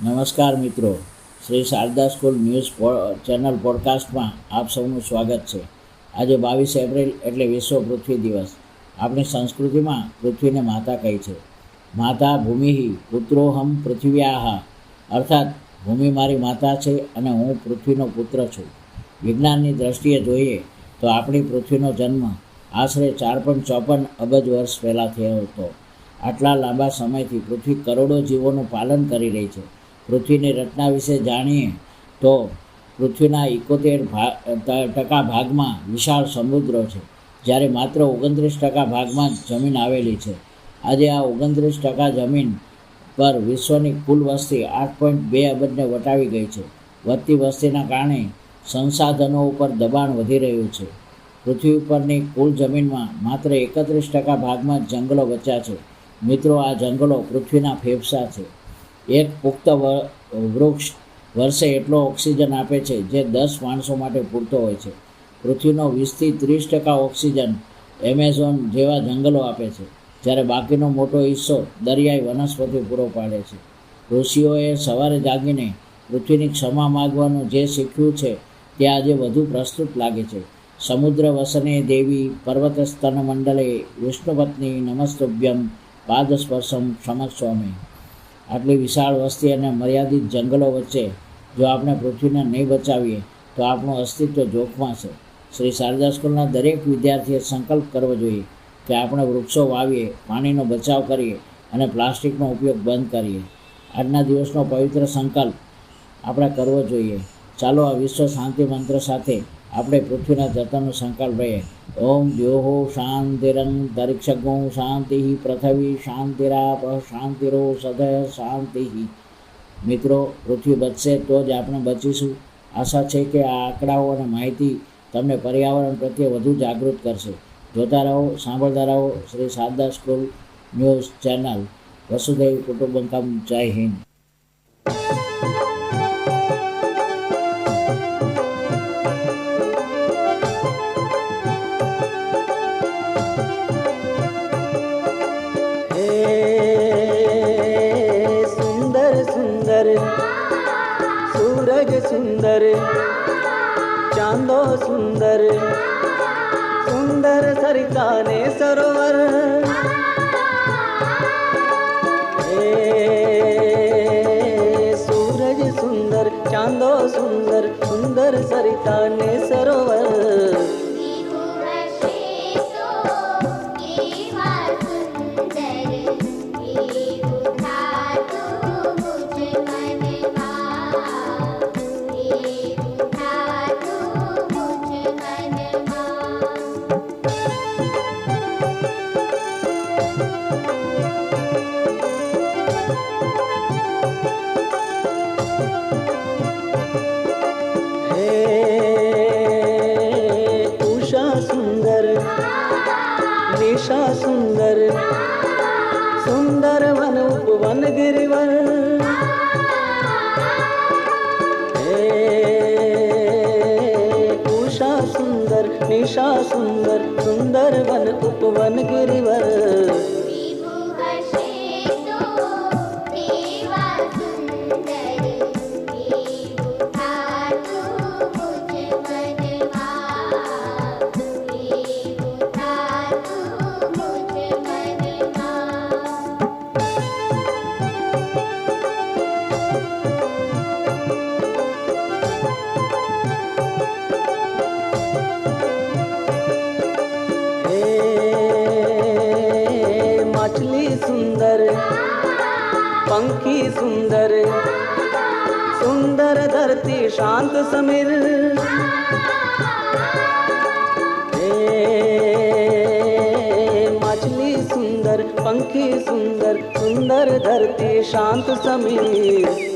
નમસ્કાર મિત્રો, Shri Sharada school news channel પોડકાસ્ટમાં આપ સૌનું સ્વાગત છે. આજે 22 એપ્રિલ એટલે વિશ્વ પૃથ્વી દિવસ. આપણી સંસ્કૃતિમાં પૃથ્વીને માતા કહી છે. માતા ભૂમિ પુત્રોહમ પૃથિવ્યાહ, અર્થાત ભૂમિ મારી માતા છે અને હું પૃથ્વીનો પુત્ર છું. વિજ્ઞાનની દ્રષ્ટિએ જોઈએ તો આપણી પૃથ્વીનો જન્મ આશરે 4.54 અબજ વર્ષ પહેલાં થયો હતો. આટલા લાંબા સમયથી પૃથ્વી કરોડો જીવોનું પાલન કરી રહી છે. પૃથ્વીની રચના વિશે જાણીએ તો પૃથ્વીના 71% ભાગમાં વિશાળ સમુદ્રો છે, જ્યારે માત્ર 29% ભાગમાં જ જમીન આવેલી છે. આજે આ 29% જમીન પર વિશ્વની કુલ વસ્તી 8.2 અબજને વટાવી ગઈ છે. વધતી વસ્તીના કારણે સંસાધનો ઉપર દબાણ વધી રહ્યું છે. પૃથ્વી ઉપરની કુલ જમીનમાં માત્ર 31% ભાગમાં જ જંગલો બચ્યા છે. મિત્રો, આ જંગલો પૃથ્વીના ફેફસા છે. એક પુખ્ત વૃક્ષ વર્ષે એટલો ઓક્સિજન આપે છે જે 10 માણસો માટે પૂરતો હોય છે. પૃથ્વીનો 20-30% ઓક્સિજન એમેઝોન જેવા જંગલો આપે છે, જ્યારે બાકીનો મોટો હિસ્સો દરિયાઈ વનસ્પતિ પૂરો પાડે છે. ઋષિઓએ સવારે જાગીને પૃથ્વીની ક્ષમા માગવાનું જે શીખ્યું છે તે આજે વધુ પ્રસ્તુત લાગે છે. સમુદ્ર વસને દેવી પર્વત સ્તન મંડલે વિષ્ણુપત્ની નમસ્તુભ્યમ પાદસ્પર્શમ ક્ષમસ્વામી. આટલી વિશાળ વસ્તી અને મર્યાદિત જંગલો વચ્ચે જો આપણે પૃથ્વીને નહીં બચાવીએ તો આપણું અસ્તિત્વ જોખમાં છે. શ્રી શારદા સ્કૂલના દરેક વિદ્યાર્થીએ સંકલ્પ કરવો જોઈએ કે આપણે વૃક્ષો વાવીએ, પાણીનો બચાવ કરીએ અને પ્લાસ્ટિકનો ઉપયોગ બંધ કરીએ. આજના દિવસનો પવિત્ર સંકલ્પ આપણે કરવો જોઈએ. ચાલો આ વિશ્વ શાંતિ મંત્ર સાથે આપણે પૃથ્વીના જતનનો સંકલ્પ લઈએ. ઓમ દ્યોહો શાંતિરંતરિક્ષગો શાંતિ પૃથ્વી શાંતિરાપ શાંતિરો સદય શાંતિ. મિત્રો, પૃથ્વી બચશે તો જ આપણે બચીશું. આશા છે કે આ આંકડાઓ અને માહિતી તમને પર્યાવરણ પ્રત્યે વધુ જાગૃત કરશે. જોતા રહો, સાંભળતા રહો Shri Sharada school news channel. વસુધૈવ કુટુંબકમ. જય હિન્દ. सूरज सुंदर, चांदो सुंदर, सुंदर सरिता ने सरोवर. सूरज सुंदर, चांदो सुंदर, सुंदर सरिता ने सरोवर. उषा सुंदर, निशा सुंदर, सुंदर वन उपवन गिरिवर. उषा सुंदर, निशा सुंदर, सुंदर वन उपवन गिरिवर. मछली सुंदर, पंखी सुंदर, सुंदर धरती शांत समीर. मछली सुंदर, पंखी सुंदर, सुंदर धरती शांत समीर.